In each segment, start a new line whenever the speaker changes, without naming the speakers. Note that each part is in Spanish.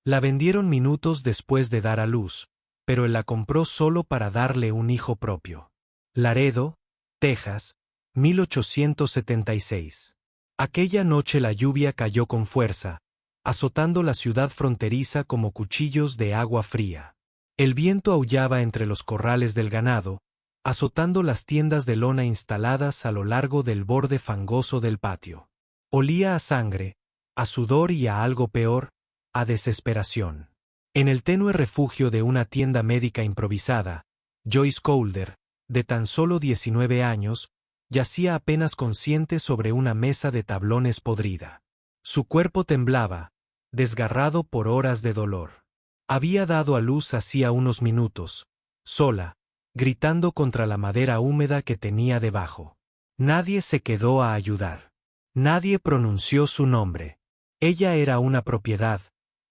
La vendieron minutos después de dar a luz, pero él la compró solo para darle un hijo propio. Laredo, Texas, 1876. Aquella noche la lluvia cayó con fuerza, azotando la ciudad fronteriza como cuchillos de agua fría. El viento aullaba entre los corrales del ganado, azotando las tiendas de lona instaladas a lo largo del borde fangoso del patio. Olía a sangre, a sudor y a algo peor, a desesperación. En el tenue refugio de una tienda médica improvisada, Joyce Colder, de tan solo 19 años, yacía apenas consciente sobre una mesa de tablones podrida. Su cuerpo temblaba, desgarrado por horas de dolor. Había dado a luz hacía unos minutos, sola, gritando contra la madera húmeda que tenía debajo. Nadie se quedó a ayudar. Nadie pronunció su nombre. Ella era una propiedad,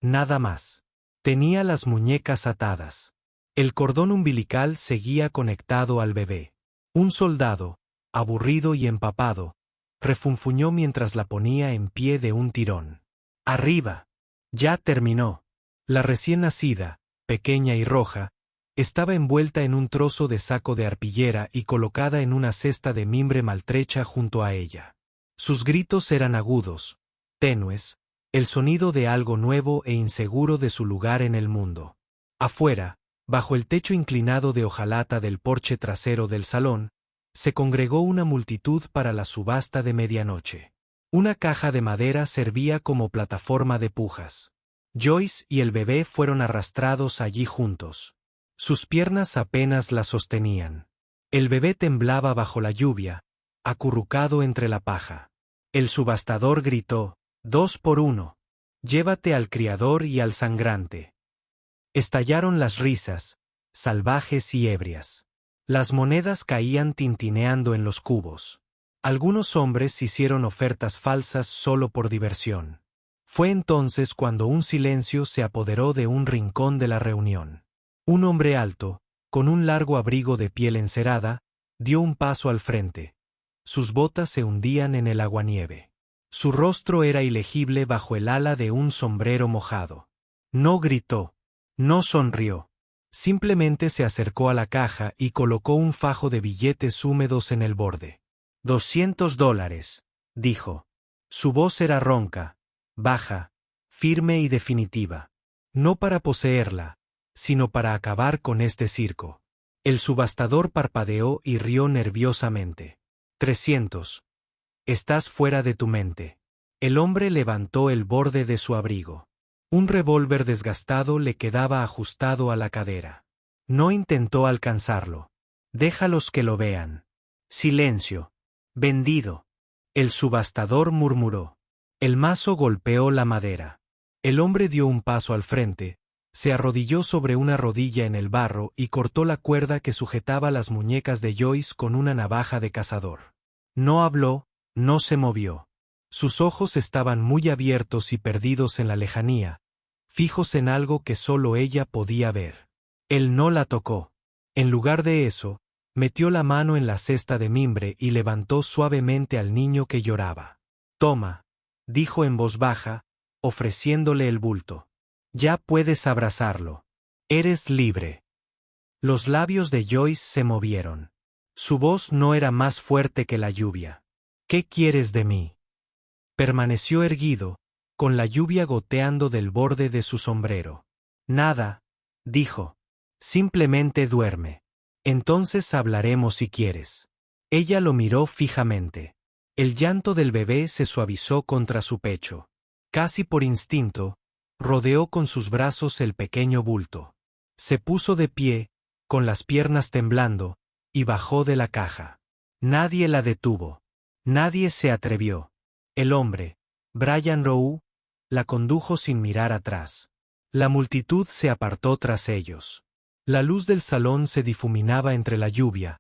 nada más. Tenía las muñecas atadas. El cordón umbilical seguía conectado al bebé. Un soldado, aburrido y empapado, refunfuñó mientras la ponía en pie de un tirón. ¡Arriba! Ya terminó. La recién nacida, pequeña y roja, estaba envuelta en un trozo de saco de arpillera y colocada en una cesta de mimbre maltrecha junto a ella. Sus gritos eran agudos, tenues, el sonido de algo nuevo e inseguro de su lugar en el mundo. Afuera, bajo el techo inclinado de hojalata del porche trasero del salón, se congregó una multitud para la subasta de medianoche. Una caja de madera servía como plataforma de pujas. Joyce y el bebé fueron arrastrados allí juntos. Sus piernas apenas la sostenían. El bebé temblaba bajo la lluvia, acurrucado entre la paja. El subastador gritó: 2 por 1. Llévate al criador y al sangrante. Estallaron las risas, salvajes y ebrias. Las monedas caían tintineando en los cubos. Algunos hombres hicieron ofertas falsas solo por diversión. Fue entonces cuando un silencio se apoderó de un rincón de la reunión. Un hombre alto, con un largo abrigo de piel encerada, dio un paso al frente. Sus botas se hundían en el aguanieve. Su rostro era ilegible bajo el ala de un sombrero mojado. No gritó, no sonrió. Simplemente se acercó a la caja y colocó un fajo de billetes húmedos en el borde. $200, dijo. Su voz era ronca, baja, firme y definitiva. No para poseerla, sino para acabar con este circo. El subastador parpadeó y rió nerviosamente. 300. Estás fuera de tu mente. El hombre levantó el borde de su abrigo. Un revólver desgastado le quedaba ajustado a la cadera. No intentó alcanzarlo. Déjalos que lo vean. Silencio. Vendido. El subastador murmuró. El mazo golpeó la madera. El hombre dio un paso al frente, se arrodilló sobre una rodilla en el barro y cortó la cuerda que sujetaba las muñecas de Joyce con una navaja de cazador. No habló, no se movió. Sus ojos estaban muy abiertos y perdidos en la lejanía, fijos en algo que solo ella podía ver. Él no la tocó. En lugar de eso, metió la mano en la cesta de mimbre y levantó suavemente al niño que lloraba. Toma, dijo en voz baja, ofreciéndole el bulto. Ya puedes abrazarlo. Eres libre. Los labios de Joyce se movieron. Su voz no era más fuerte que la lluvia. ¿Qué quieres de mí? Permaneció erguido, con la lluvia goteando del borde de su sombrero. Nada, dijo. Simplemente duerme. Entonces hablaremos si quieres. Ella lo miró fijamente. El llanto del bebé se suavizó contra su pecho. Casi por instinto, rodeó con sus brazos el pequeño bulto. Se puso de pie, con las piernas temblando, y bajó de la caja. Nadie la detuvo. Nadie se atrevió. El hombre, Brian Rowe, la condujo sin mirar atrás. La multitud se apartó tras ellos. La luz del salón se difuminaba entre la lluvia,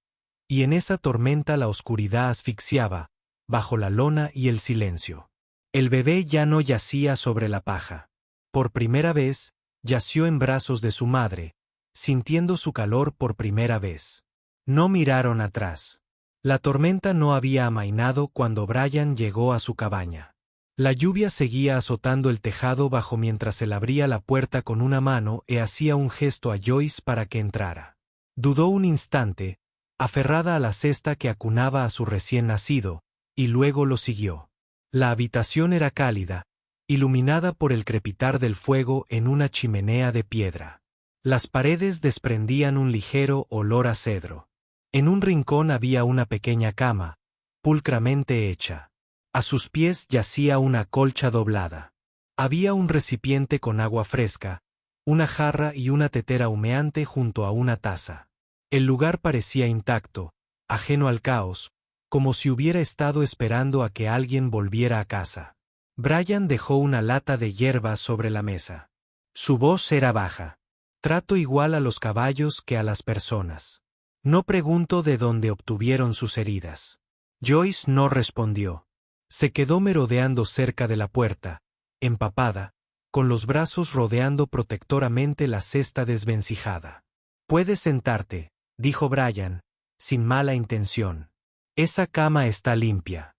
y en esa tormenta la oscuridad asfixiaba, bajo la lona y el silencio. El bebé ya no yacía sobre la paja. Por primera vez, yació en brazos de su madre, sintiendo su calor por primera vez. No miraron atrás. La tormenta no había amainado cuando Brian llegó a su cabaña. La lluvia seguía azotando el tejado bajo mientras él abría la puerta con una mano e hacía un gesto a Joyce para que entrara. Dudó un instante, aferrada a la cesta que acunaba a su recién nacido, y luego lo siguió. La habitación era cálida, iluminada por el crepitar del fuego en una chimenea de piedra. Las paredes desprendían un ligero olor a cedro. En un rincón había una pequeña cama, pulcramente hecha. A sus pies yacía una colcha doblada. Había un recipiente con agua fresca, una jarra y una tetera humeante junto a una taza. El lugar parecía intacto, ajeno al caos, como si hubiera estado esperando a que alguien volviera a casa. Brian dejó una lata de hierba sobre la mesa. Su voz era baja. Trato igual a los caballos que a las personas. No pregunto de dónde obtuvieron sus heridas. Joyce no respondió. Se quedó merodeando cerca de la puerta, empapada, con los brazos rodeando protectoramente la cesta desvencijada. «Puedes sentarte», dijo Brian, sin mala intención. «Esa cama está limpia».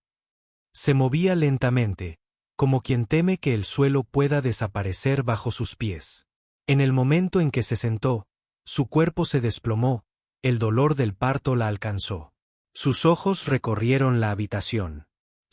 Se movía lentamente, como quien teme que el suelo pueda desaparecer bajo sus pies. En el momento en que se sentó, su cuerpo se desplomó, el dolor del parto la alcanzó. Sus ojos recorrieron la habitación.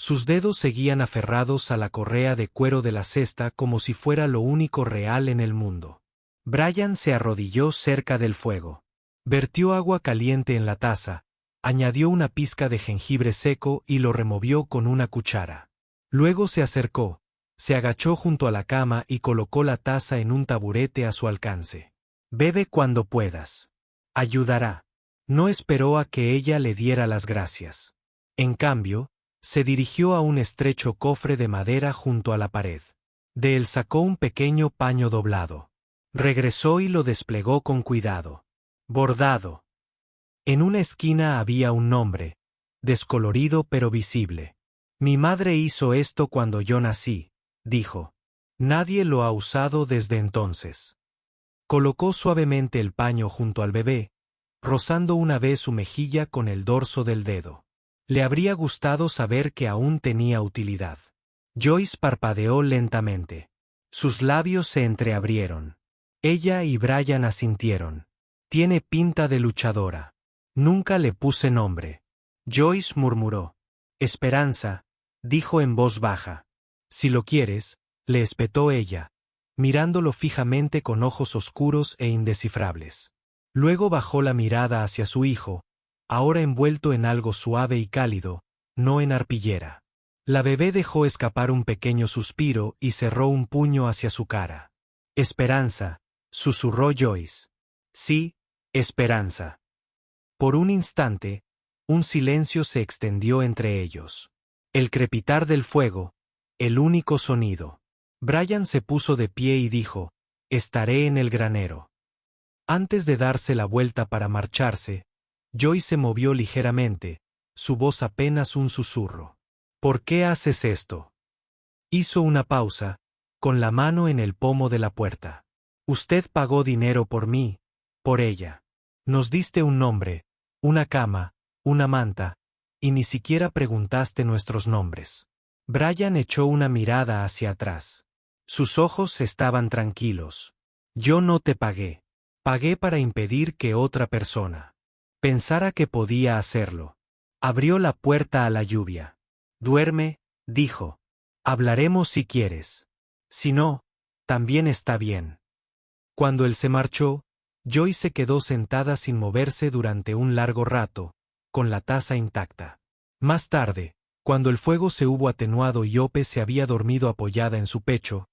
Sus dedos seguían aferrados a la correa de cuero de la cesta como si fuera lo único real en el mundo. Brian se arrodilló cerca del fuego. Vertió agua caliente en la taza, añadió una pizca de jengibre seco y lo removió con una cuchara. Luego se acercó, se agachó junto a la cama y colocó la taza en un taburete a su alcance. «Bebe cuando puedas. Ayudará». No esperó a que ella le diera las gracias. En cambio, se dirigió a un estrecho cofre de madera junto a la pared. De él sacó un pequeño paño doblado. Regresó y lo desplegó con cuidado. Bordado. En una esquina había un nombre, descolorido pero visible. «Mi madre hizo esto cuando yo nací», dijo. «Nadie lo ha usado desde entonces». Colocó suavemente el paño junto al bebé, rozando una vez su mejilla con el dorso del dedo. Le habría gustado saber que aún tenía utilidad. Joyce parpadeó lentamente. Sus labios se entreabrieron. Ella y Brian asintieron. «Tiene pinta de luchadora. Nunca le puse nombre». Joyce murmuró. «Esperanza», dijo en voz baja. «Si lo quieres», le espetó ella, mirándolo fijamente con ojos oscuros e indescifrables. Luego bajó la mirada hacia su hijo, ahora envuelto en algo suave y cálido, no en arpillera. La bebé dejó escapar un pequeño suspiro y cerró un puño hacia su cara. «Esperanza», susurró Joyce. «Sí, Esperanza». Por un instante, un silencio se extendió entre ellos. El crepitar del fuego, el único sonido. Brian se puso de pie y dijo: «Estaré en el granero». Antes de darse la vuelta para marcharse, Joyce se movió ligeramente, su voz apenas un susurro. «¿Por qué haces esto?». Hizo una pausa, con la mano en el pomo de la puerta. «Usted pagó dinero por mí, por ella. Nos diste un nombre, una cama, una manta, y ni siquiera preguntaste nuestros nombres». Brian echó una mirada hacia atrás. Sus ojos estaban tranquilos. «Yo no te pagué. Pagué para impedir que otra persona pensara que podía hacerlo». Abrió la puerta a la lluvia. «Duerme», dijo. «Hablaremos si quieres. Si no, también está bien». Cuando él se marchó, Joyce se quedó sentada sin moverse durante un largo rato, con la taza intacta. Más tarde, cuando el fuego se hubo atenuado y Ope se había dormido apoyada en su pecho,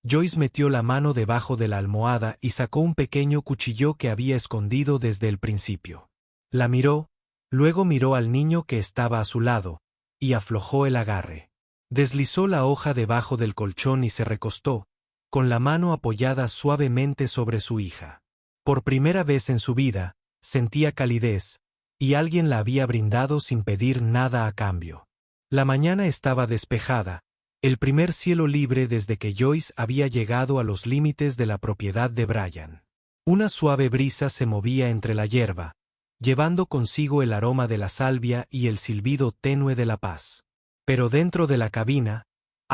Joyce metió la mano debajo de la almohada y sacó un pequeño cuchillo que había escondido desde el principio. La miró, luego miró al niño que estaba a su lado, y aflojó el agarre. Deslizó la hoja debajo del colchón y se recostó, con la mano apoyada suavemente sobre su hija. Por primera vez en su vida, sentía calidez, y alguien la había brindado sin pedir nada a cambio. La mañana estaba despejada, el primer cielo libre desde que Joyce había llegado a los límites de la propiedad de Brian. Una suave brisa se movía entre la hierba, llevando consigo el aroma de la salvia y el silbido tenue de la paz. Pero dentro de la cabina,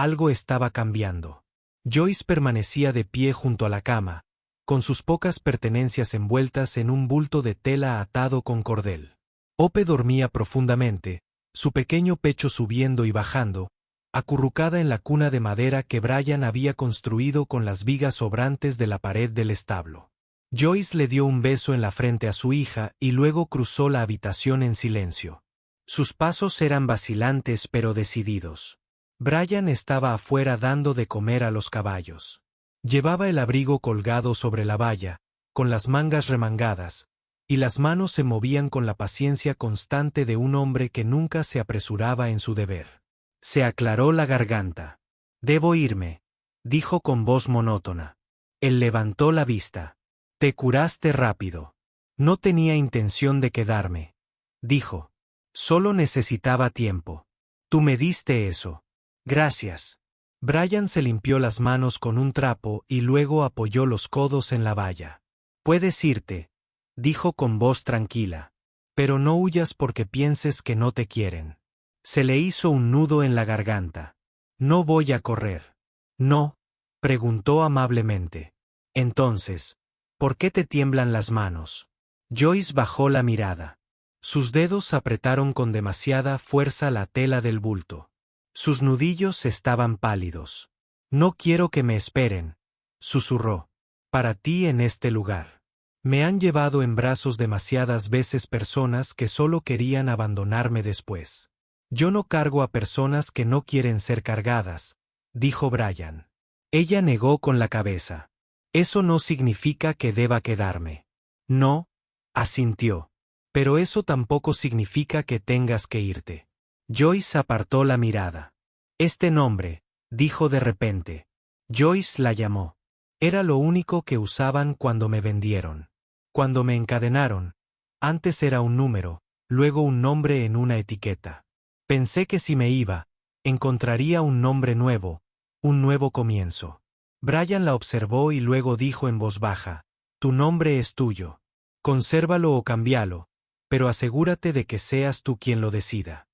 Algo estaba cambiando. Joyce permanecía de pie junto a la cama, con sus pocas pertenencias envueltas en un bulto de tela atado con cordel. Hope dormía profundamente, su pequeño pecho subiendo y bajando, acurrucada en la cuna de madera que Brian había construido con las vigas sobrantes de la pared del establo. Joyce le dio un beso en la frente a su hija y luego cruzó la habitación en silencio. Sus pasos eran vacilantes pero decididos. Brian estaba afuera dando de comer a los caballos. Llevaba el abrigo colgado sobre la valla, con las mangas remangadas, y las manos se movían con la paciencia constante de un hombre que nunca se apresuraba en su deber. Se aclaró la garganta. «Debo irme», dijo con voz monótona. Él levantó la vista. «Te curaste rápido». «No tenía intención de quedarme», dijo. «Solo necesitaba tiempo. Tú me diste eso. Gracias». Brian se limpió las manos con un trapo y luego apoyó los codos en la valla. «Puedes irte», dijo con voz tranquila. «Pero no huyas porque pienses que no te quieren». Se le hizo un nudo en la garganta. «No voy a correr». «¿No?», preguntó amablemente. «Entonces, ¿por qué te tiemblan las manos?». Joyce bajó la mirada. Sus dedos apretaron con demasiada fuerza la tela del bulto. Sus nudillos estaban pálidos. «No quiero que me esperen», susurró. «Para ti en este lugar. Me han llevado en brazos demasiadas veces personas que solo querían abandonarme después. Yo no cargo a personas que no quieren ser cargadas», dijo Brian. Ella negó con la cabeza. «Eso no significa que deba quedarme». «No», asintió. «Pero eso tampoco significa que tengas que irte». Joyce apartó la mirada. «Este nombre», dijo de repente. Joyce la llamó. Era lo único que usaban cuando me vendieron. Cuando me encadenaron, antes era un número, luego un nombre en una etiqueta. Pensé que si me iba, encontraría un nombre nuevo, un nuevo comienzo. Brian la observó y luego dijo en voz baja: «Tu nombre es tuyo. Consérvalo o cámbialo, pero asegúrate de que seas tú quien lo decida».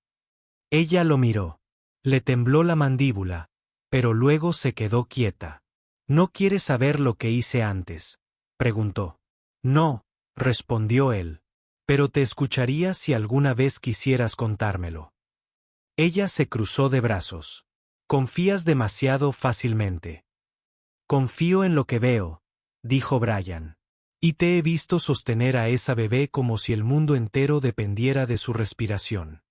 Ella lo miró. Le tembló la mandíbula, pero luego se quedó quieta. «¿No quieres saber lo que hice antes?», preguntó. «No», respondió él. «Pero te escucharía si alguna vez quisieras contármelo». Ella se cruzó de brazos. «Confías demasiado fácilmente». «Confío en lo que veo», dijo Brian. «Y te he visto sostener a esa bebé como si el mundo entero dependiera de su respiración».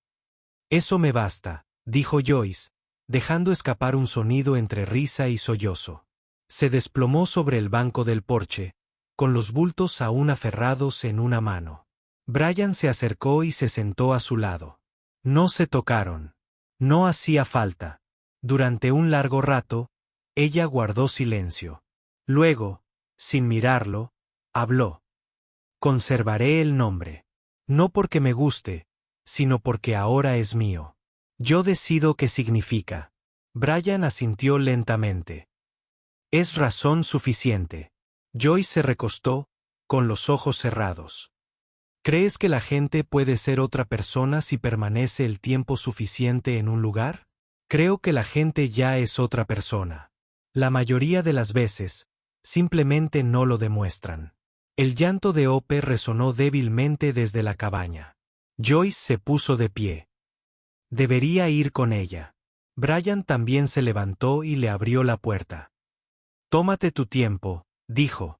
«Eso me basta», dijo Joyce, dejando escapar un sonido entre risa y sollozo. Se desplomó sobre el banco del porche, con los bultos aún aferrados en una mano. Brian se acercó y se sentó a su lado. No se tocaron. No hacía falta. Durante un largo rato, ella guardó silencio. Luego, sin mirarlo, habló. «Conservaré el nombre. No porque me guste, sino porque ahora es mío. Yo decido qué significa». Brian asintió lentamente. «Es razón suficiente». Joyce se recostó, con los ojos cerrados. «¿Crees que la gente puede ser otra persona si permanece el tiempo suficiente en un lugar? Creo que la gente ya es otra persona. La mayoría de las veces, simplemente no lo demuestran». El llanto de Hope resonó débilmente desde la cabaña. Joyce se puso de pie. Debería ir con ella. Brian también se levantó y le abrió la puerta. «Tómate tu tiempo», dijo.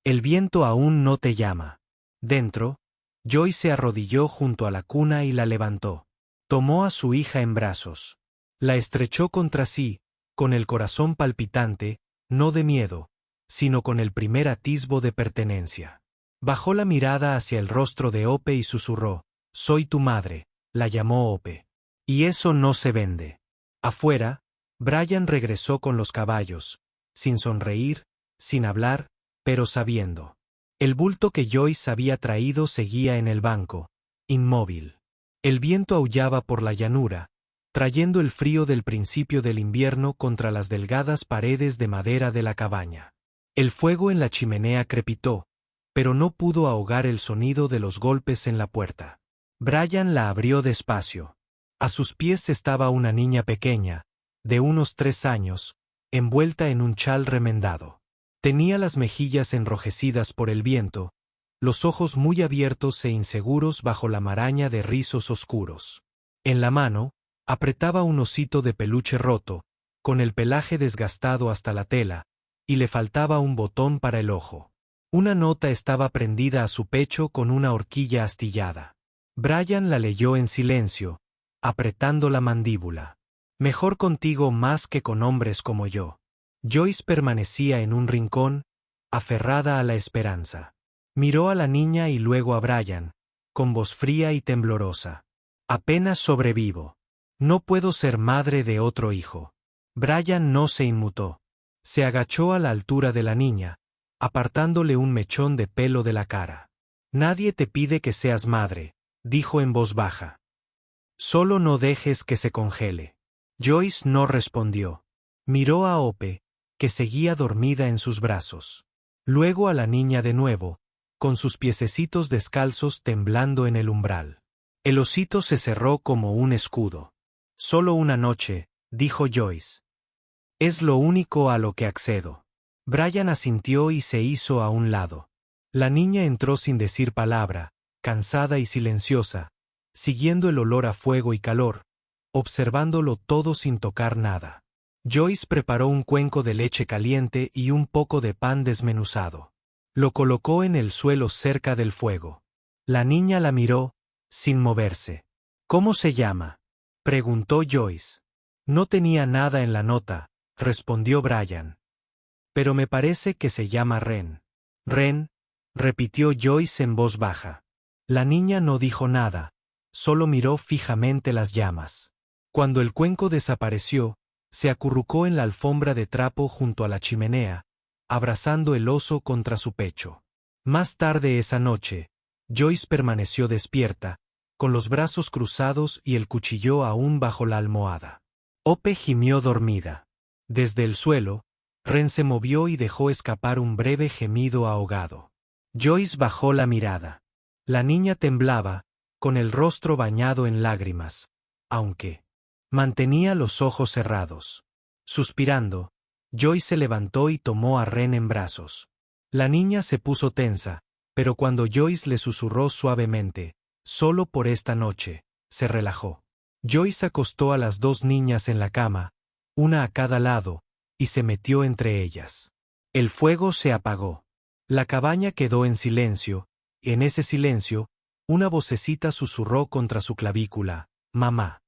«El viento aún no te llama». Dentro, Joyce se arrodilló junto a la cuna y la levantó. Tomó a su hija en brazos. La estrechó contra sí, con el corazón palpitante, no de miedo, sino con el primer atisbo de pertenencia. Bajó la mirada hacia el rostro de Hope y susurró: «Soy tu madre», la llamó Hope. «Y eso no se vende». Afuera, Brian regresó con los caballos, sin sonreír, sin hablar, pero sabiendo. El bulto que Joyce había traído seguía en el banco, inmóvil. El viento aullaba por la llanura, trayendo el frío del principio del invierno contra las delgadas paredes de madera de la cabaña. El fuego en la chimenea crepitó, pero no pudo ahogar el sonido de los golpes en la puerta. Brian la abrió despacio. A sus pies estaba una niña pequeña, de unos 3 años, envuelta en un chal remendado. Tenía las mejillas enrojecidas por el viento, los ojos muy abiertos e inseguros bajo la maraña de rizos oscuros. En la mano, apretaba un osito de peluche roto, con el pelaje desgastado hasta la tela, y le faltaba un botón para el ojo. Una nota estaba prendida a su pecho con una horquilla astillada. Brian la leyó en silencio, apretando la mandíbula. Mejor contigo más que con hombres como yo. Joyce permanecía en un rincón, aferrada a la esperanza. Miró a la niña y luego a Brian, con voz fría y temblorosa. Apenas sobrevivo. No puedo ser madre de otro hijo. Brian no se inmutó. Se agachó a la altura de la niña, apartándole un mechón de pelo de la cara. Nadie te pide que seas madre, dijo en voz baja. Solo no dejes que se congele. Joyce no respondió. Miró a Hope, que seguía dormida en sus brazos. Luego a la niña de nuevo, con sus piececitos descalzos temblando en el umbral. El osito se cerró como un escudo. Solo una noche, dijo Joyce. Es lo único a lo que accedo. Brian asintió y se hizo a un lado. La niña entró sin decir palabra, cansada y silenciosa, siguiendo el olor a fuego y calor, observándolo todo sin tocar nada. Joyce preparó un cuenco de leche caliente y un poco de pan desmenuzado. Lo colocó en el suelo cerca del fuego. La niña la miró, sin moverse. ¿Cómo se llama?, preguntó Joyce. No tenía nada en la nota, respondió Brian. Pero me parece que se llama Ren. Ren, repitió Joyce en voz baja. La niña no dijo nada, solo miró fijamente las llamas. Cuando el cuenco desapareció, se acurrucó en la alfombra de trapo junto a la chimenea, abrazando el oso contra su pecho. Más tarde esa noche, Joyce permaneció despierta, con los brazos cruzados y el cuchillo aún bajo la almohada. Hope gimió dormida. Desde el suelo, Ren se movió y dejó escapar un breve gemido ahogado. Joyce bajó la mirada. La niña temblaba, con el rostro bañado en lágrimas, aunque mantenía los ojos cerrados. Suspirando, Joyce se levantó y tomó a Ren en brazos. La niña se puso tensa, pero cuando Joyce le susurró suavemente, «Solo por esta noche», se relajó. Joyce acostó a las 2 niñas en la cama, una a cada lado, y se metió entre ellas. El fuego se apagó. La cabaña quedó en silencio, y en ese silencio, una vocecita susurró contra su clavícula, «Mamá».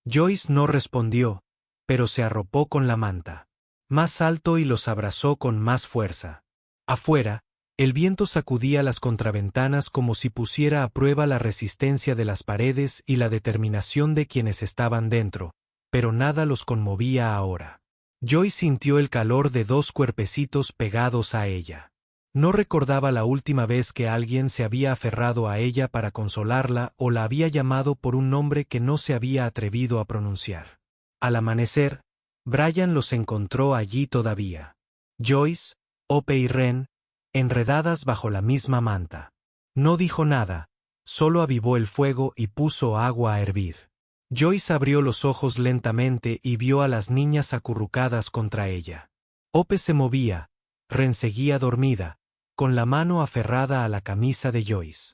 Joyce no respondió, pero se arropó con la manta. Más alto y los abrazó con más fuerza. Afuera, el viento sacudía las contraventanas como si pusiera a prueba la resistencia de las paredes y la determinación de quienes estaban dentro, pero nada los conmovía ahora. Joyce sintió el calor de 2 cuerpecitos pegados a ella. No recordaba la última vez que alguien se había aferrado a ella para consolarla o la había llamado por un nombre que no se había atrevido a pronunciar. Al amanecer, Brian los encontró allí todavía. Joyce, Hope y Ren, enredadas bajo la misma manta. No dijo nada, solo avivó el fuego y puso agua a hervir. Joyce abrió los ojos lentamente y vio a las niñas acurrucadas contra ella. Hope se movía, Ren seguía dormida, con la mano aferrada a la camisa de Joyce.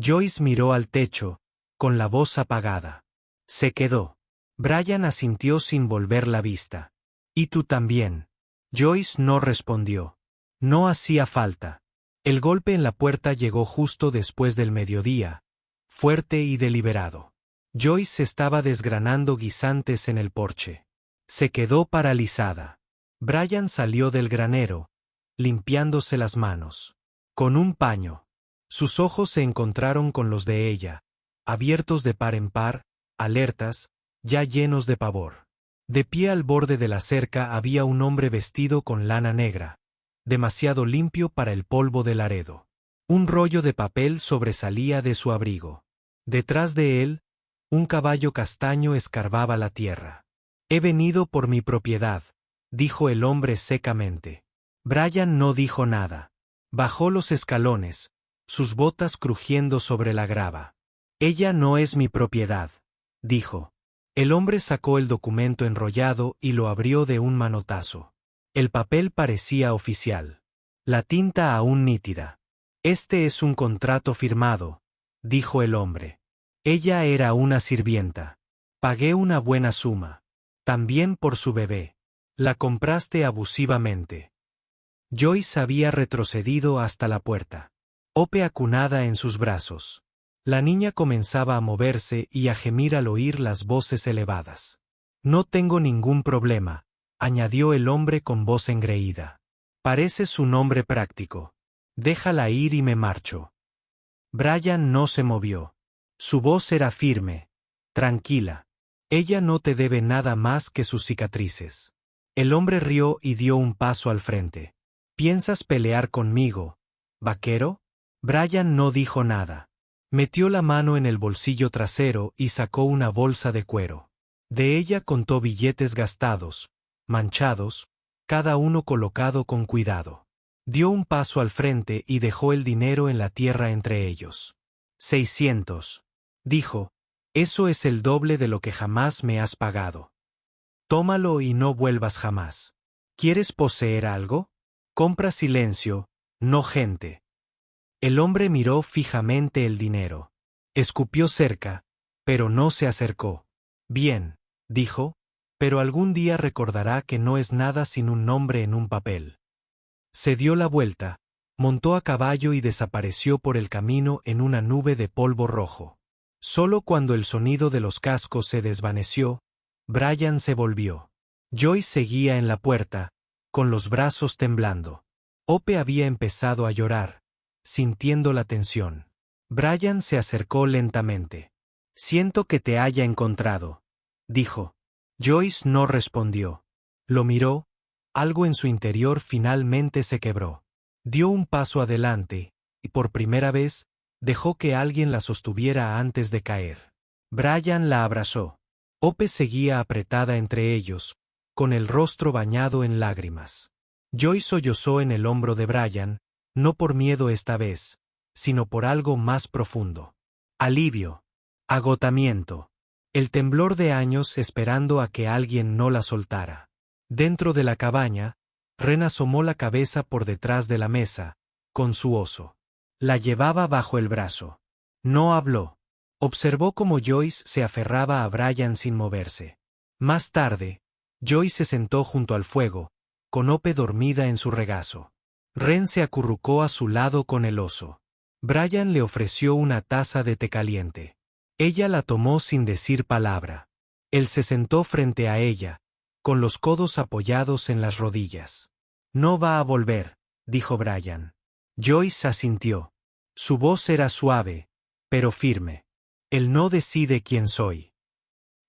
Joyce miró al techo, con la voz apagada. Se quedó. Brian asintió sin volver la vista. «¿Y tú también?». Joyce no respondió. No hacía falta. El golpe en la puerta llegó justo después del mediodía, fuerte y deliberado. Joyce estaba desgranando guisantes en el porche. Se quedó paralizada. Brian salió del granero, limpiándose las manos. Con un paño. Sus ojos se encontraron con los de ella, abiertos de par en par, alertas, ya llenos de pavor. De pie al borde de la cerca había un hombre vestido con lana negra, demasiado limpio para el polvo de Laredo. Un rollo de papel sobresalía de su abrigo. Detrás de él, un caballo castaño escarbaba la tierra. «He venido por mi propiedad», dijo el hombre secamente. Brian no dijo nada. Bajó los escalones, sus botas crujiendo sobre la grava. «Ella no es mi propiedad», dijo. El hombre sacó el documento enrollado y lo abrió de un manotazo. El papel parecía oficial. La tinta aún nítida. Este es un contrato firmado, dijo el hombre. Ella era una sirvienta. Pagué una buena suma. También por su bebé. La compraste abusivamente. Joyce había retrocedido hasta la puerta. Hope acunada en sus brazos. La niña comenzaba a moverse y a gemir al oír las voces elevadas. No tengo ningún problema, añadió el hombre con voz engreída. Pareces un hombre práctico. Déjala ir y me marcho. Brian no se movió. Su voz era firme. Tranquila. Ella no te debe nada más que sus cicatrices. El hombre rió y dio un paso al frente. ¿Piensas pelear conmigo, vaquero? Brian no dijo nada. Metió la mano en el bolsillo trasero y sacó una bolsa de cuero. De ella contó billetes gastados, manchados, cada uno colocado con cuidado. Dio un paso al frente y dejó el dinero en la tierra entre ellos. 600. Dijo, eso es el doble de lo que jamás me has pagado. Tómalo y no vuelvas jamás. ¿Quieres poseer algo? Compra silencio, no gente. El hombre miró fijamente el dinero. Escupió cerca, pero no se acercó. Bien, dijo, pero algún día recordará que no es nada sin un nombre en un papel. Se dio la vuelta, montó a caballo y desapareció por el camino en una nube de polvo rojo. Solo cuando el sonido de los cascos se desvaneció, Brian se volvió. Joyce seguía en la puerta, con los brazos temblando. Hope había empezado a llorar, sintiendo la tensión. Brian se acercó lentamente. Siento que te haya encontrado, dijo. Joyce no respondió. Lo miró, algo en su interior finalmente se quebró. Dio un paso adelante, y por primera vez, dejó que alguien la sostuviera antes de caer. Brian la abrazó. Hope seguía apretada entre ellos, con el rostro bañado en lágrimas. Joyce sollozó en el hombro de Brian, no por miedo esta vez, sino por algo más profundo. Alivio. Agotamiento. El temblor de años esperando a que alguien no la soltara. Dentro de la cabaña, Ren asomó la cabeza por detrás de la mesa, con su oso. La llevaba bajo el brazo. No habló. Observó cómo Joyce se aferraba a Brian sin moverse. Más tarde, Joyce se sentó junto al fuego, con Hope dormida en su regazo. Ren se acurrucó a su lado con el oso. Brian le ofreció una taza de té caliente. Ella la tomó sin decir palabra. Él se sentó frente a ella, con los codos apoyados en las rodillas. No va a volver, dijo Brian. Joyce asintió. Su voz era suave, pero firme. Él no decide quién soy.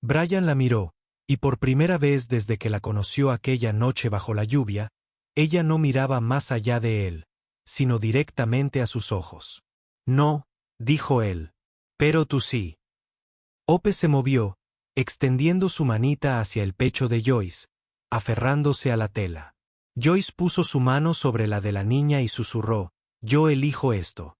Brian la miró, y por primera vez desde que la conoció aquella noche bajo la lluvia, ella no miraba más allá de él, sino directamente a sus ojos. No, dijo él. Pero tú sí. Hope se movió, extendiendo su manita hacia el pecho de Joyce, aferrándose a la tela. Joyce puso su mano sobre la de la niña y susurró, yo elijo esto.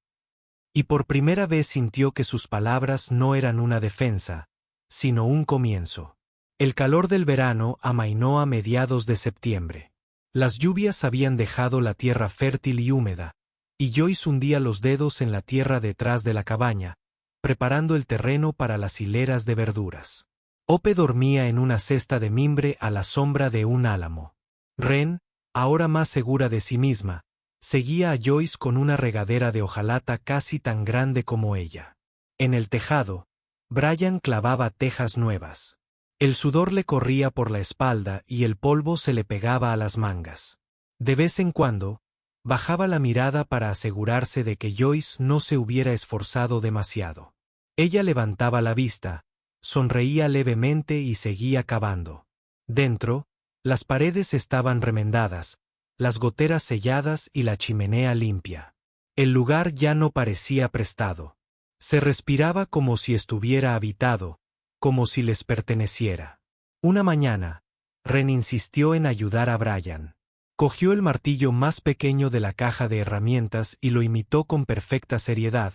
Y por primera vez sintió que sus palabras no eran una defensa, sino un comienzo. El calor del verano amainó a mediados de septiembre. Las lluvias habían dejado la tierra fértil y húmeda, y Joyce hundía los dedos en la tierra detrás de la cabaña, preparando el terreno para las hileras de verduras. Hope dormía en una cesta de mimbre a la sombra de un álamo. Ren, ahora más segura de sí misma, seguía a Joyce con una regadera de hojalata casi tan grande como ella. En el tejado, Brian clavaba tejas nuevas. El sudor le corría por la espalda y el polvo se le pegaba a las mangas. De vez en cuando, bajaba la mirada para asegurarse de que Joyce no se hubiera esforzado demasiado. Ella levantaba la vista, sonreía levemente y seguía cavando. Dentro, las paredes estaban remendadas, las goteras selladas y la chimenea limpia. El lugar ya no parecía prestado. Se respiraba como si estuviera habitado, como si les perteneciera. Una mañana, Ren insistió en ayudar a Brian. Cogió el martillo más pequeño de la caja de herramientas y lo imitó con perfecta seriedad,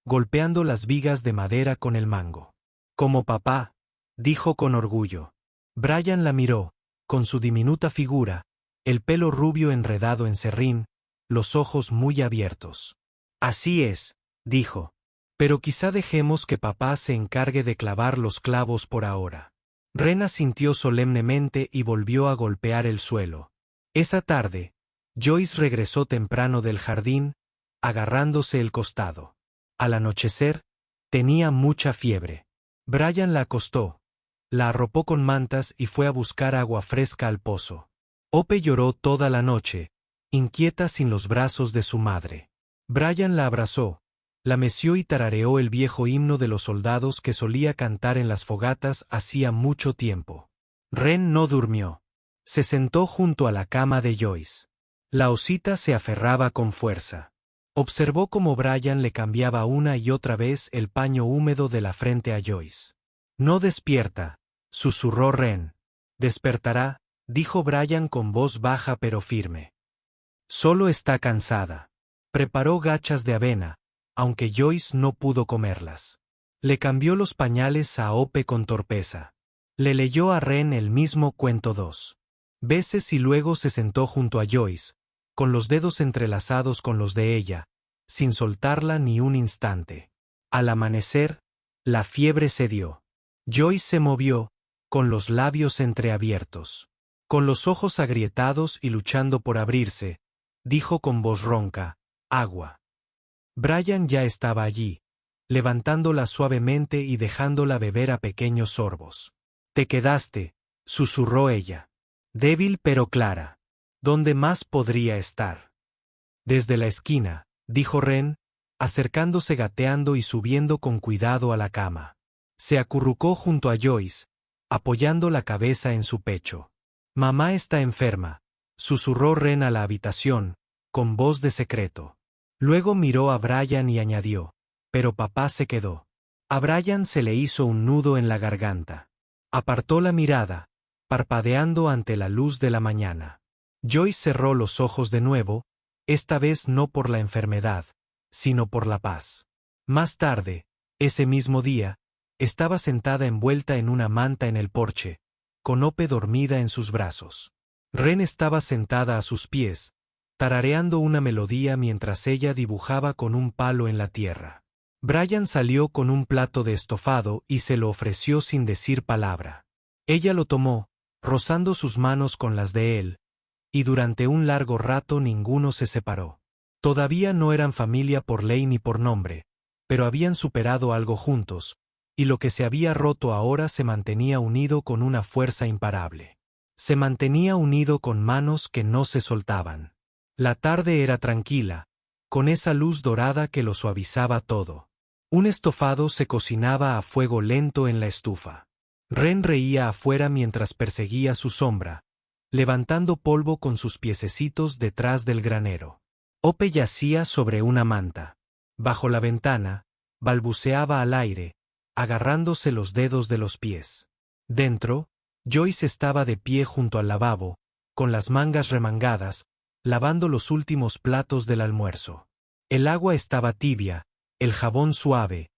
golpeando las vigas de madera con el mango. Como papá, dijo con orgullo. Brian la miró, con su diminuta figura, el pelo rubio enredado en serrín, los ojos muy abiertos. Así es, dijo. Pero quizá dejemos que papá se encargue de clavar los clavos por ahora. Ren asintió solemnemente y volvió a golpear el suelo. Esa tarde, Joyce regresó temprano del jardín, agarrándose el costado. Al anochecer, tenía mucha fiebre. Brian la acostó, la arropó con mantas y fue a buscar agua fresca al pozo. Hope lloró toda la noche, inquieta sin los brazos de su madre. Brian la abrazó, la meció y tarareó el viejo himno de los soldados que solía cantar en las fogatas hacía mucho tiempo. Ren no durmió. Se sentó junto a la cama de Joyce. La osita se aferraba con fuerza. Observó cómo Brian le cambiaba una y otra vez el paño húmedo de la frente a Joyce. No despierta, susurró Ren. Despertará, dijo Brian con voz baja pero firme. Solo está cansada. Preparó gachas de avena, aunque Joyce no pudo comerlas. Le cambió los pañales a Hope con torpeza. Le leyó a Ren el mismo cuento 2 veces y luego se sentó junto a Joyce, con los dedos entrelazados con los de ella, sin soltarla ni un instante. Al amanecer, la fiebre cedió. Joyce se movió, con los labios entreabiertos. Con los ojos agrietados y luchando por abrirse, dijo con voz ronca, agua. Brian ya estaba allí, levantándola suavemente y dejándola beber a pequeños sorbos. Te quedaste, susurró ella. Débil pero clara. ¿Dónde más podría estar? Desde la esquina, dijo Ren, acercándose gateando y subiendo con cuidado a la cama. Se acurrucó junto a Joyce, apoyando la cabeza en su pecho. Mamá está enferma, susurró Ren a la habitación, con voz de secreto. Luego miró a Brian y añadió, pero papá se quedó. A Brian se le hizo un nudo en la garganta. Apartó la mirada, parpadeando ante la luz de la mañana. Joyce cerró los ojos de nuevo, esta vez no por la enfermedad, sino por la paz. Más tarde, ese mismo día, estaba sentada envuelta en una manta en el porche, con Hope dormida en sus brazos. Ren estaba sentada a sus pies, tarareando una melodía mientras ella dibujaba con un palo en la tierra. Brian salió con un plato de estofado y se lo ofreció sin decir palabra. Ella lo tomó, rozando sus manos con las de él, y durante un largo rato ninguno se separó. Todavía no eran familia por ley ni por nombre, pero habían superado algo juntos, y lo que se había roto ahora se mantenía unido con una fuerza imparable. Se mantenía unido con manos que no se soltaban. La tarde era tranquila, con esa luz dorada que lo suavizaba todo. Un estofado se cocinaba a fuego lento en la estufa. Ren reía afuera mientras perseguía su sombra, levantando polvo con sus piececitos detrás del granero. Hope yacía sobre una manta. Bajo la ventana, balbuceaba al aire, agarrándose los dedos de los pies. Dentro, Joyce estaba de pie junto al lavabo, con las mangas remangadas, lavando los últimos platos del almuerzo. El agua estaba tibia, el jabón suave,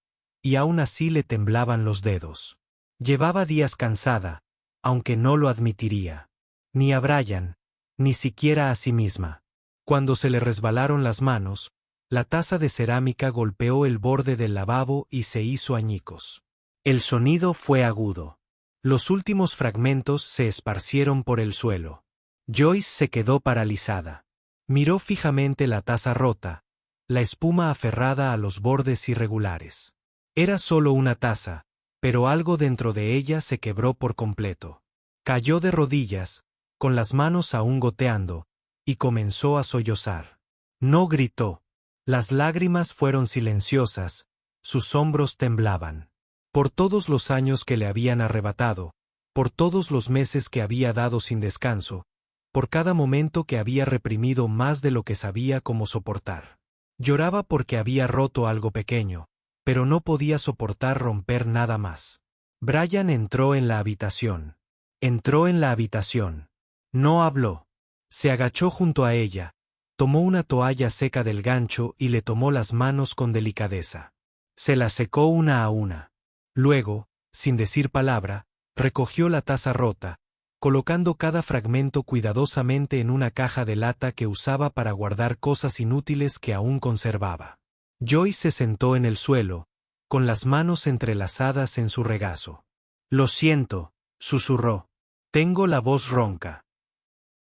y aún así le temblaban los dedos. Llevaba días cansada, aunque no lo admitiría. Ni a Brian, ni siquiera a sí misma. Cuando se le resbalaron las manos, la taza de cerámica golpeó el borde del lavabo y se hizo añicos. El sonido fue agudo. Los últimos fragmentos se esparcieron por el suelo. Joyce se quedó paralizada. Miró fijamente la taza rota, la espuma aferrada a los bordes irregulares. Era solo una taza, pero algo dentro de ella se quebró por completo. Cayó de rodillas, con las manos aún goteando, y comenzó a sollozar. No gritó. Las lágrimas fueron silenciosas, sus hombros temblaban. Por todos los años que le habían arrebatado, por todos los meses que había dado sin descanso, por cada momento que había reprimido más de lo que sabía cómo soportar. Lloraba porque había roto algo pequeño, pero no podía soportar romper nada más. Brian entró en la habitación. Entró en la habitación. No habló. Se agachó junto a ella, tomó una toalla seca del gancho y le tomó las manos con delicadeza. Se las secó una a una. Luego, sin decir palabra, Recogió la taza rota, colocando cada fragmento cuidadosamente en una caja de lata que usaba para guardar cosas inútiles que aún conservaba. Joyce se sentó en el suelo, con las manos entrelazadas en su regazo. «Lo siento», susurró. «Tengo la voz ronca».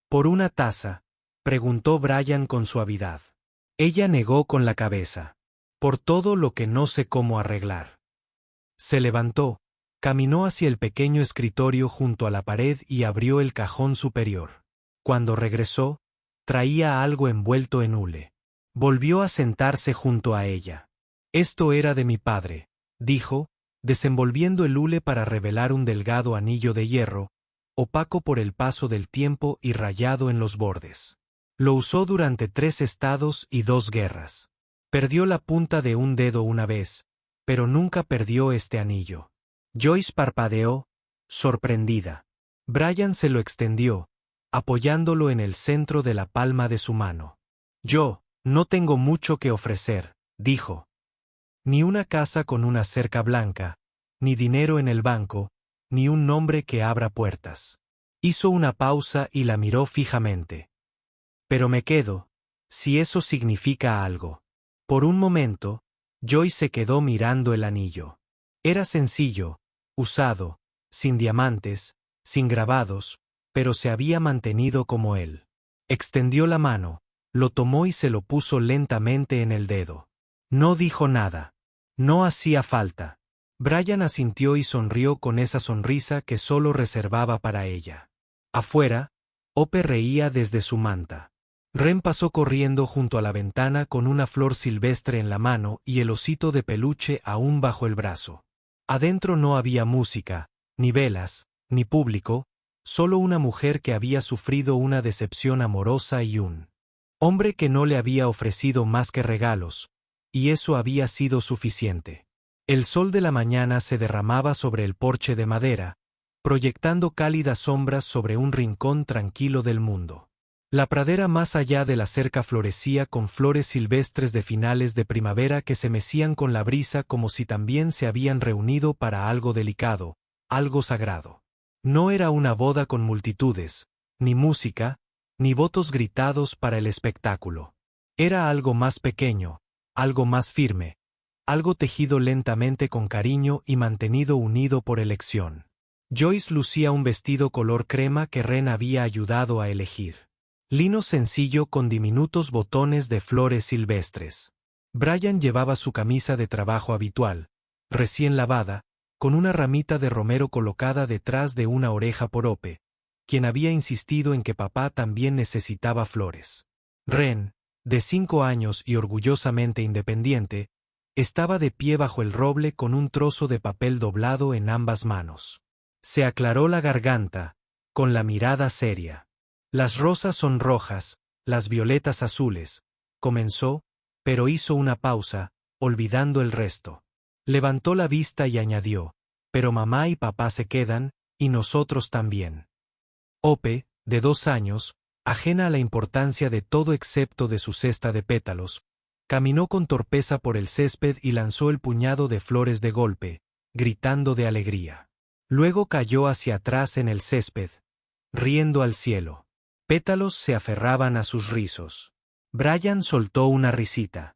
«¿Por una taza?», preguntó Brian con suavidad. Ella negó con la cabeza. «Por todo lo que no sé cómo arreglar». Se levantó, caminó hacia el pequeño escritorio junto a la pared y abrió el cajón superior. Cuando regresó, traía algo envuelto en hule. Volvió a sentarse junto a ella. «Esto era de mi padre», dijo, desenvolviendo el hule para revelar un delgado anillo de hierro, opaco por el paso del tiempo y rayado en los bordes. Lo usó durante 3 estados y 2 guerras. Perdió la punta de un dedo una vez, pero nunca perdió este anillo. Joyce parpadeó, sorprendida. Brian se lo extendió, apoyándolo en el centro de la palma de su mano. «Yo no tengo mucho que ofrecer», dijo. «Ni una casa con una cerca blanca, ni dinero en el banco, ni un nombre que abra puertas». Hizo una pausa y la miró fijamente. «Pero me quedo, si eso significa algo». Por un momento, Joyce se quedó mirando el anillo. Era sencillo, usado, sin diamantes, sin grabados, pero se había mantenido como él. Extendió la mano, lo tomó y se lo puso lentamente en el dedo. No dijo nada. No hacía falta. Brian asintió y sonrió con esa sonrisa que solo reservaba para ella. Afuera, Hope reía desde su manta. Ren pasó corriendo junto a la ventana con una flor silvestre en la mano y el osito de peluche aún bajo el brazo. Adentro no había música, ni velas, ni público, solo una mujer que había sufrido una decepción amorosa y un hombre que no le había ofrecido más que regalos, y eso había sido suficiente. El sol de la mañana se derramaba sobre el porche de madera, proyectando cálidas sombras sobre un rincón tranquilo del mundo. La pradera más allá de la cerca florecía con flores silvestres de finales de primavera que se mecían con la brisa como si también se habían reunido para algo delicado, algo sagrado. No era una boda con multitudes, ni música, ni votos gritados para el espectáculo. Era algo más pequeño, algo más firme, algo tejido lentamente con cariño y mantenido unido por elección. Joyce lucía un vestido color crema que Ren había ayudado a elegir. Lino sencillo con diminutos botones de flores silvestres. Brian llevaba su camisa de trabajo habitual, recién lavada, con una ramita de romero colocada detrás de una oreja por Hope, quien había insistido en que papá también necesitaba flores. Ren, de 5 años y orgullosamente independiente, estaba de pie bajo el roble con un trozo de papel doblado en ambas manos. Se aclaró la garganta, con la mirada seria. «Las rosas son rojas, las violetas azules», comenzó, pero hizo una pausa, olvidando el resto. Levantó la vista y añadió, «pero mamá y papá se quedan, y nosotros también». Hope, de 2 años, ajena a la importancia de todo excepto de su cesta de pétalos, caminó con torpeza por el césped y lanzó el puñado de flores de golpe, gritando de alegría. Luego cayó hacia atrás en el césped, riendo al cielo. Pétalos se aferraban a sus rizos. Brian soltó una risita.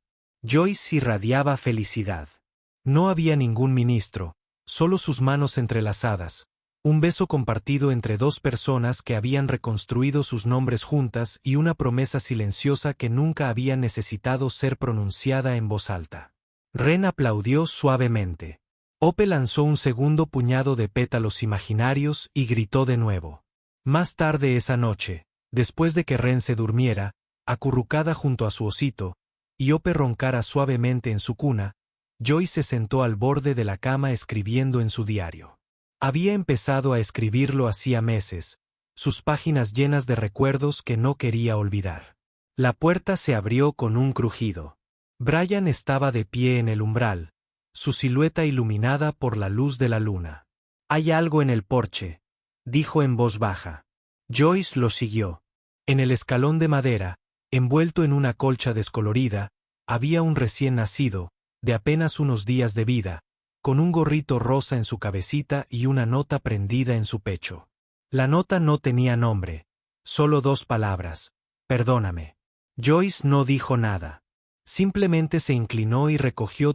Joyce irradiaba felicidad. No había ningún ministro, solo sus manos entrelazadas, un beso compartido entre 2 personas que habían reconstruido sus nombres juntas y una promesa silenciosa que nunca había necesitado ser pronunciada en voz alta. Ren aplaudió suavemente. Hope lanzó un segundo puñado de pétalos imaginarios y gritó de nuevo. Más tarde esa noche, después de que Ren se durmiera, acurrucada junto a su osito, y Hope roncara suavemente en su cuna, Joyce se sentó al borde de la cama escribiendo en su diario. Había empezado a escribirlo hacía meses, sus páginas llenas de recuerdos que no quería olvidar. La puerta se abrió con un crujido. Brian estaba de pie en el umbral, su silueta iluminada por la luz de la luna. «Hay algo en el porche», dijo en voz baja. Joyce lo siguió. En el escalón de madera, envuelto en una colcha descolorida, había un recién nacido, de apenas unos días de vida, con un gorrito rosa en su cabecita y una nota prendida en su pecho. La nota no tenía nombre, solo 2 palabras: perdóname. Joyce no dijo nada. Simplemente se inclinó y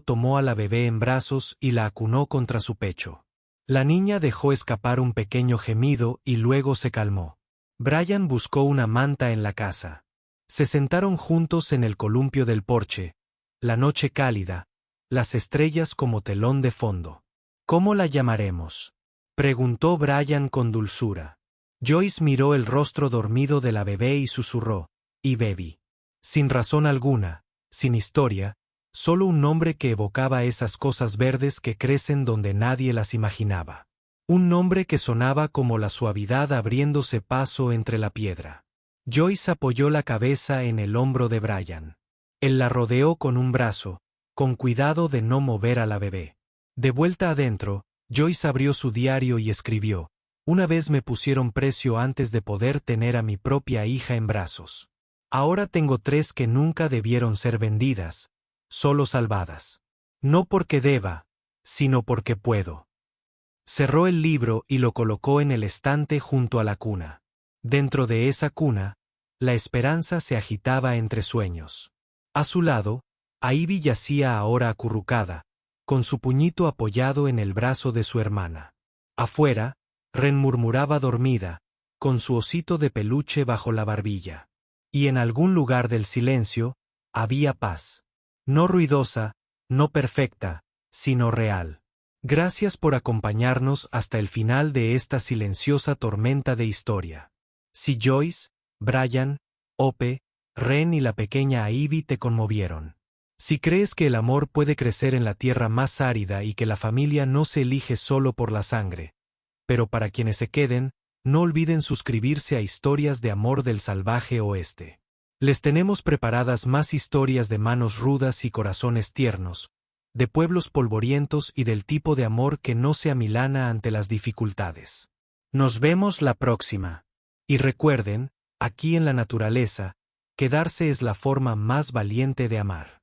tomó a la bebé en brazos y la acunó contra su pecho. La niña dejó escapar un pequeño gemido y luego se calmó. Brian buscó una manta en la casa. Se sentaron juntos en el columpio del porche, la noche cálida, las estrellas como telón de fondo. ¿Cómo la llamaremos?, preguntó Brian con dulzura. Joyce miró el rostro dormido de la bebé y susurró: y Baby. Sin razón alguna, sin historia, solo un nombre que evocaba esas cosas verdes que crecen donde nadie las imaginaba. Un nombre que sonaba como la suavidad abriéndose paso entre la piedra. Joyce apoyó la cabeza en el hombro de Brian. Él la rodeó con un brazo, con cuidado de no mover a la bebé. De vuelta adentro, Joyce abrió su diario y escribió: una vez me pusieron precio antes de poder tener a mi propia hija en brazos. Ahora tengo 3 que nunca debieron ser vendidas, solo salvadas. No porque deba, sino porque puedo. Cerró el libro y lo colocó en el estante junto a la cuna. Dentro de esa cuna, la esperanza se agitaba entre sueños. A su lado, Ivy yacía ahora acurrucada, con su puñito apoyado en el brazo de su hermana. Afuera, Ren murmuraba dormida, con su osito de peluche bajo la barbilla. Y en algún lugar del silencio, había paz. No ruidosa, no perfecta, sino real. Gracias por acompañarnos hasta el final de esta silenciosa tormenta de historia. Si Joyce, Brian, Ope, Ren y la pequeña Ivy te conmovieron. Si crees que el amor puede crecer en la tierra más árida y que la familia no se elige solo por la sangre, pero para quienes se queden, no olviden suscribirse a Historias de Amor del Salvaje Oeste. Les tenemos preparadas más historias de manos rudas y corazones tiernos, de pueblos polvorientos y del tipo de amor que no se amilana ante las dificultades. Nos vemos la próxima. Y recuerden, aquí en la naturaleza, quedarse es la forma más valiente de amar.